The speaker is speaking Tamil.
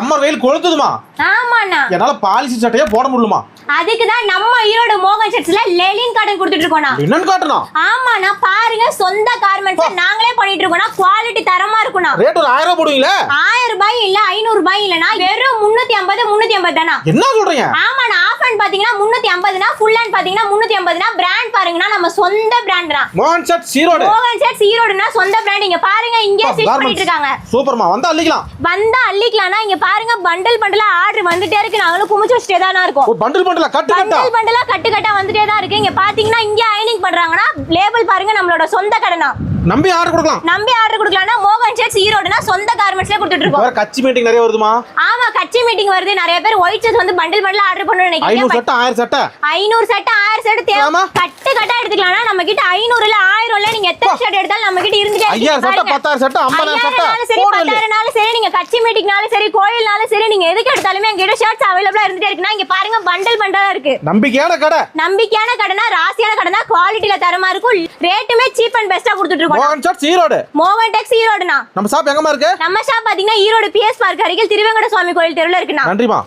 அம்மா வெயில் கொளுத்துதுமா. ஆமாண்ணா. என்னால பாலிசி சட்டையே போட முடியலமா. அதுக்கு தான் நம்ம ஈரோடு மோகன் ஷர்ட்ஸ்ல லெலின் காட்டன் கொடுத்துட்டு இருக்கோம்னா. என்னன்னு காட்டணும்? ஆமாண்ணா, பாருங்க சொந்த கார்மெண்ட்ஸ் நாங்களே பண்ணிட்டு இருக்கோம்னா, குவாலிட்டி தரமா இருக்கும்னா. ரேட் ஒரு 1000 ரூபாய் போடுவீங்களா? 1000 ரூபாய் இல்ல 500 ரூபாய் இல்லனா வெறும் 350 தானா. என்ன சொல்றீங்க? ஆமாண்ணா, ஆஃப் ஹேண்ட் பாத்தீங்கன்னா 350னா, ஃபுல் ஹேண்ட் பாத்தீங்கன்னா 350னா. பிராண்ட் பாருங்கனா நம்ம சொந்த பிராண்ட்னா. மோகன் ஷர்ட்ஸ் ஈரோடு. மோகன் ஷர்ட்ஸ் ஈரோடுனா சொந்த பிராண்ட். இங்க பாருங்க, இங்கே ஸ்டிச் பண்ணிட்டு இருக்காங்க. சூப்பர்மா, வந்தா அள்ளிக்கலாம். இங்க பாருங்க, பண்டல் பண்டலா ஆர்டர் வந்துட்டே இருக்கு. நாங்களும் குமிச்சு வச்சிட்டே தானா இருக்கோம். பண்டல் பண்டலா கட்டு கட்டா வந்துட்டே தான் இருக்கு. இங்க பாத்தீங்கன்னா இங்க அயனிங் பண்றாங்கன்னா லேபிள் பாருங்க, நம்மளோட சொந்த கடைனா. நம்பி ஆர்டர் கொடுக்கலாம்னா மோகன் ஷர்ட்ஸ் ஈரோடுனா சொந்த கார்மெண்ட்ஸ்ல கொடுத்துட்டு இருக்கோம். வேற கட்சி மீட்டிங் நிறைய வருதுமா? ஆமா, கட்சி மீட்டிங் வருது. நிறைய பேர் ஒயிட் ஷர்ட்ஸ் வந்து பண்டல் பண்டலா ஆர்டர் பண்ணனும் நினைக்கிறீங்க. 500 சட்டை 1000 சட்டை 500 சட்டை 1000 சட்டை தேவை. கட்டு கட்டா எடுத்துக்கலாம்னா நம்ம கிட்ட 500 இல்ல 1000 இல்ல நீங்க எத்தனை ஷர்ட் எடுத்தாலும் நம்ம கிட்ட இருந்துட்டே இருக்கு. 5000 சட்டை 10000 சட்டை 50000 சட்டை சரி, 10000 சரி, நீங்க கட்சி மீட்டிங்னாலும் சரி, கோயில்னாலும் சரி, நீங்க எதுக்கு எடுத்தாலுமே எங்க கிட்ட ஷர்ட்ஸ் அவேலபிளா இருந்துட்டே இருக்குனா. இங்க பாருங்க, பண்டல் பண்டலா இருக்கு. நம்பிக்கையான கடைனா, ராசியான கடைனா, குவாலிட்டில தரமா இருக்கும். ரேட்டுமே சீப் அண்ட் பெஸ்டா கொடுத்துட்டு இருக்கோம். மோகன் ஷர்ட்ஸ் ஈரோடு. மோகன் டெக்ஸ் ஈரோடுனா. நம்ம ஷாப் எங்கமா இருக்கு? நம்ம ஷாப் பாத்தீங்கன்னா ஈரோடு PS பார்க் அருகில் திருவேங்கட சுவாமி கோயில் தெருவுல இருக்குனா. நன்றிமா.